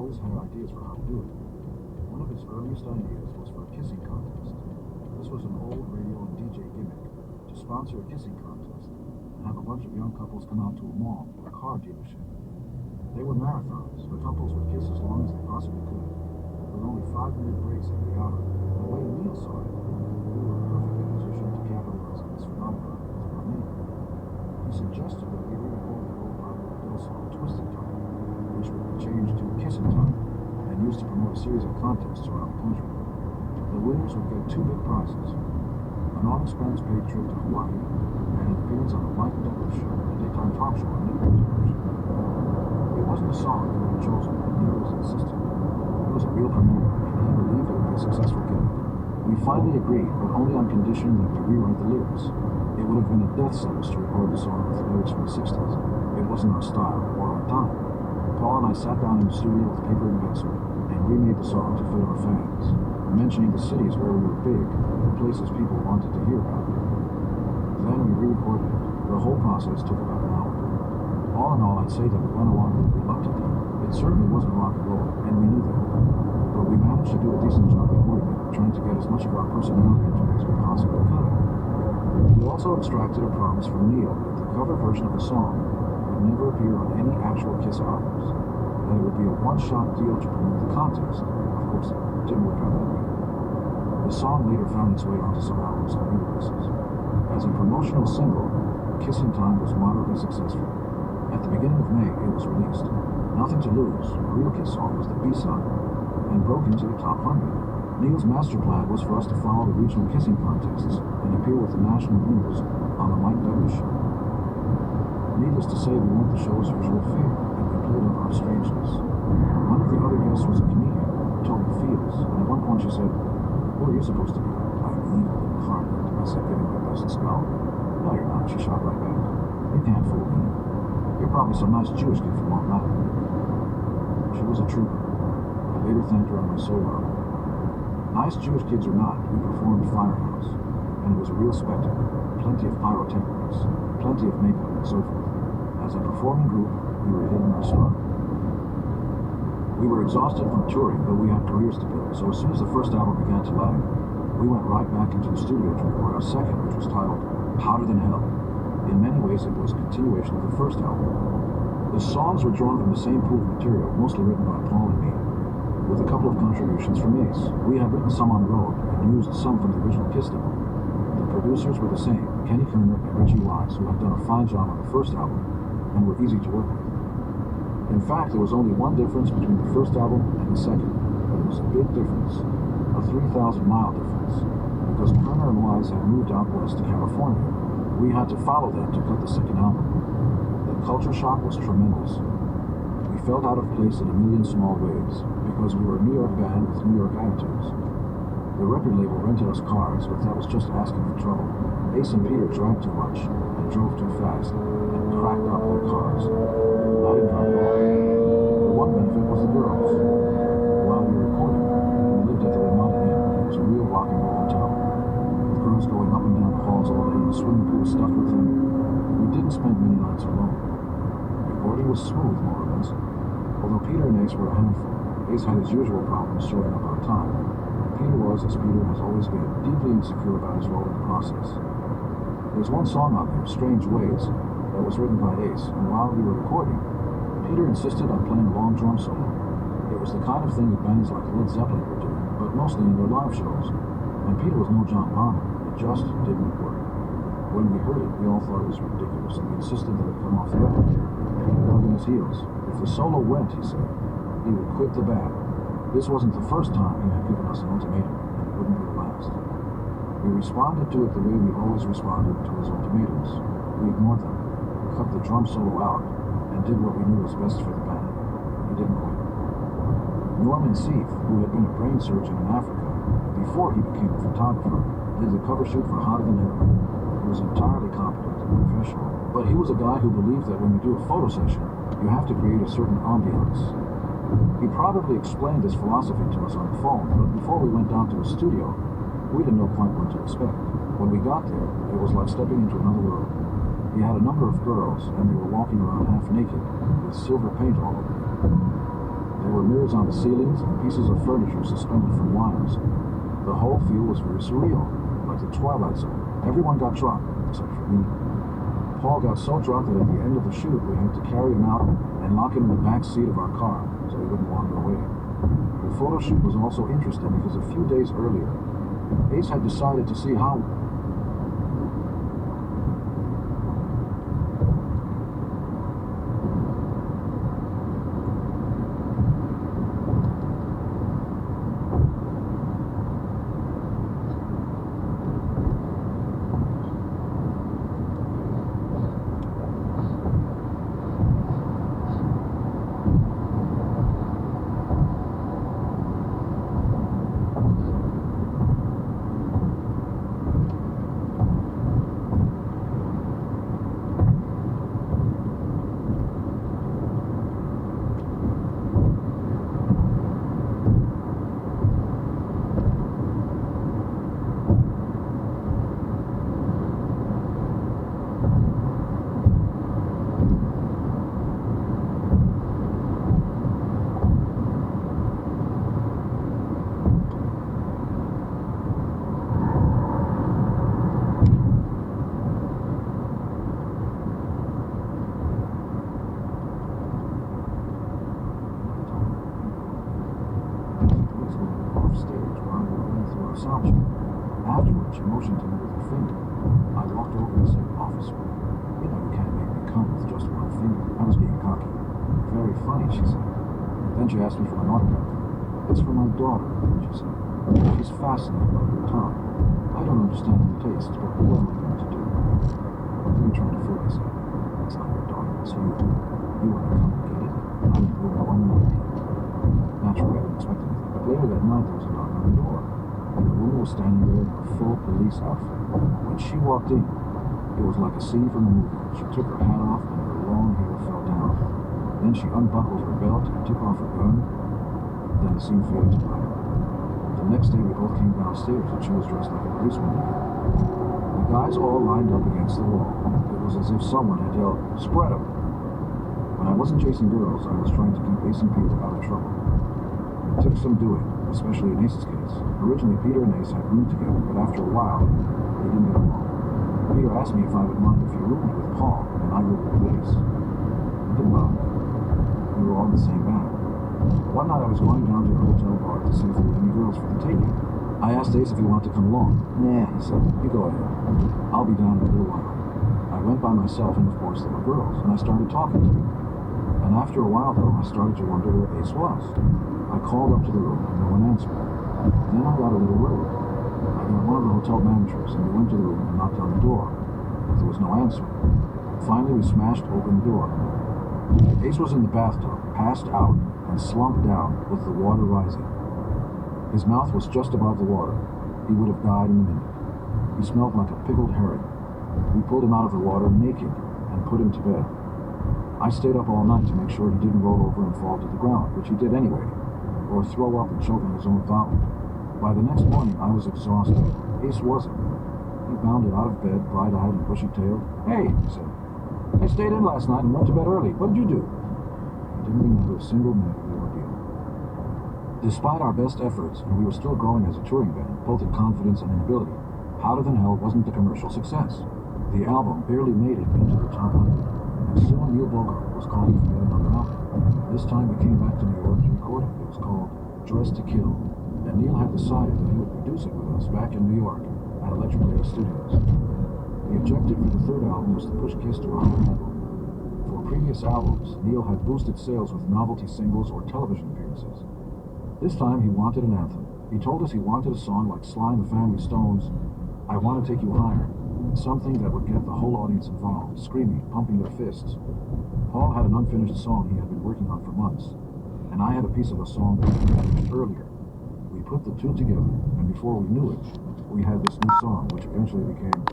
always had ideas for how to do it. One of his earliest ideas was for a kissing contest. This was an old radio and DJ gimmick to sponsor a kissing contest and have a bunch of young couples come out to a mall or a car dealership. They were marathons. The couples would kiss as long as they possibly could, with only 5-minute breaks every hour. The way Neil saw it, we were perfectly positioned to capitalize on this phenomenon with our name. He suggested that we re-record the old popular Bill song Twisted Time, which would be changed to Kissin' Time and used to promote a series of contests around the country. The winners would get 2 big prizes: an all-expense-paid trip to Hawaii and an appearance on the Mike Douglas Show, a daytime talk show on network television. It wasn't a song that we had chosen, but Neil was insistent. He was a real promoter, and he believed it would be a successful gimmick. We finally agreed, but only on condition that we rewrite the lyrics. It would have been a death sentence to record the song with lyrics from the 60s. It wasn't our style or our time. Paul and I sat down in the studio with paper and pencil and remade the song to fit our fans, mentioning the cities where we were big, the places people wanted to hear about. Then we re-recorded it. The whole process took about an hour. All in all, I'd say that we went along with it reluctantly. It certainly wasn't rock and roll, and we knew that. But we managed to do a decent job recording it, trying to get as much of our personality into it as we possibly could. We also extracted a promise from Neil that the cover version of the song would never appear on any actual Kiss albums, that it would be a one-shot deal to promote the contest. Of course, it didn't work out that way. The song later found its way onto some albums and re-releases. As a promotional single, Kissin' Time was moderately successful. At the beginning of May, it was released. Nothing to Lose, a real Kiss song, was the B-side, and broke into the top 100. Neil's master plan was for us to follow the regional kissing contests and appear with the national winners on the Mike Douglas Show. Needless to say, we weren't the show's usual fare, and we played up our strangeness. One of the other guests was a comedian, Tony Fields, and at one point she said, "Who are you supposed to be?" "I'm evil incarnate," I said, giving my best scowl. "No, you're not," she shot right back. "You can't fool me. You're probably some nice Jewish kid from Long Island." She was a trooper. I later thanked her on my solo album. Nice Jewish kids or not, we performed Firehouse, and it was a real spectacle. Plenty of pyrotechnics, plenty of makeup, and so forth. As a performing group, we were hitting our stride. We were exhausted from touring, but we had careers to build, so as soon as the first album began to lag, we went right back into the studio to record our second, which was titled Hotter Than Hell. In many ways, it was a continuation of the first album. The songs were drawn from the same pool of material, mostly written by Paul and me, with a couple of contributions from Ace. We had written some on the road and used some from the original Kiss album. The producers were the same, Kenny Kerner and Richie Wise, who had done a fine job on the first album and were easy to work with. In fact, there was only one difference between the first album and the second, but it was a big difference, a 3,000-mile difference, because Kerner and Wise had moved out west to California. We had to follow them to cut the second album. The culture shock was tremendous. We felt out of place in a million small ways, because we were a New York band with New York attitudes. The record label rented us cars, but that was just asking for trouble. Ace and Peter drank too much, and drove too fast, and cracked up their cars. I didn't drive at all. The one benefit was the girls. While we were recording, we lived at the Ramada Inn, and it was a real rock and roll hotel, with girls going up and down the halls all day, and the swimming pool stuffed with them. We didn't spend many nights alone. Recording was smooth, more or less. Although Peter and Ace were a handful, Ace had his usual problems showing up on time. Peter was, as Peter has always been, deeply insecure about his role in the process. There's one song on there, Strange Ways, that was written by Ace, and while we were recording, Peter insisted on playing a long drum solo. It was the kind of thing that bands like Led Zeppelin were doing, but mostly in their live shows. And Peter was no John Bonham. It just didn't work. When we heard it, we all thought it was ridiculous, and we insisted that it come off the record. Peter dug in his heels. If the solo went, he said, he would quit the band. This wasn't the first time he had given us an ultimatum, and it wouldn't be the last. We responded to it the way we always responded to his ultimatums. We ignored them, cut the drum solo out, and did what we knew was best for the band. He didn't quit. Norman Seath, who had been a brain surgeon in Africa before he became a photographer, did the cover shoot for Hotter Than Hell. He was entirely competent and professional, but he was a guy who believed that when you do a photo session, you have to create a certain ambiance. He probably explained his philosophy to us on the phone, but before we went down to his studio, we didn't know quite what to expect. When we got there, it was like stepping into another world. He had a number of girls, and they were walking around half naked, with silver paint all over them. They were were mirrors on the ceilings and pieces of furniture suspended from wires. The whole feel was very surreal, like the Twilight Zone. Everyone got drunk, except for me. Paul got so drunk that at the end of the shoot, we had to carry him out and lock him in the back seat of our car so he wouldn't wander away. The photo shoot was also interesting because a few days earlier, Ace had decided to see how Afterwards, she motioned to me with her finger. I walked over and said, "Officer, you know you can't make me come with just one finger." I was being cocky. "Very funny," she said. Then she asked me for an autograph. "It's for my daughter," she said. "She's fascinated by your tongue. I don't understand your tastes, but what am I going to do?" "What are you trying to fool?" I said. "It's not your daughter, it's you. You want to come and get it. I'm doing one night." Naturally, I didn't expect anything, but later that night there was a knock on the door. And the woman was standing there in a full police outfit. When she walked in, it was like a scene from a movie. She took her hat off and her long hair fell down. Then she unbuckled her belt and took off her gun. Then the scene faded to black. The next day we both came downstairs and she was dressed like a policewoman. The guys all lined up against the wall. It was as if someone had yelled, "Spread 'em!" When I wasn't chasing girls, I was trying to keep Ace and Peter out of trouble. It took some doing, especially in Ace's case. Originally, Peter and Ace had roomed together, but after a while, they didn't get along. Peter asked me if I would mind if he roomed with Paul, and I roomed with Ace. It didn't bother me. We were all in the same band. One night I was going down to a hotel bar to see if there were any girls for the taking. I asked Ace if he wanted to come along. "Nah," he said, "you go ahead. I'll be down in a little while." I went by myself, and of course there were girls, and I started talking to them. And after a while, though, I started to wonder where Ace was. I called up to the room, and no one answered. Then I got a little worried. I got one of the hotel managers, and we went to the room and knocked on the door, but there was no answer. Finally, we smashed open the door. Ace was in the bathtub, passed out, and slumped down with the water rising. His mouth was just above the water. He would have died in a minute. He smelled like a pickled herring. We pulled him out of the water naked and put him to bed. I stayed up all night to make sure he didn't roll over and fall to the ground, which he did anyway, or throw up and choke on his own vomit. By the next morning, I was exhausted. Ace wasn't. He bounded out of bed, bright-eyed and bushy-tailed. "Hey," he said, "I stayed in last night and went to bed early. What did you do?" He didn't remember a single minute of the ordeal. Despite our best efforts, and we were still growing as a touring band, both in confidence and in ability, Hotter Than Hell wasn't a commercial success. The album barely made it into the top 100, and soon Neil Bogart was calling for yet another album. This time we came back to New York to record it. It was called Dressed to Kill, and Neil had decided that he would produce it with us back in New York at Electric Lady Studios. The objective for the third album was to push Kiss to a higher level. For previous albums, Neil had boosted sales with novelty singles or television appearances. This time he wanted an anthem. He told us he wanted a song like Sly and the Family Stone's "I Want to Take You Higher," something that would get the whole audience involved, screaming, pumping their fists. Paul had an unfinished song he had been working on for months, and I had a piece of a song that he had written earlier. We put the two together, and before we knew it, we had this new song, which eventually became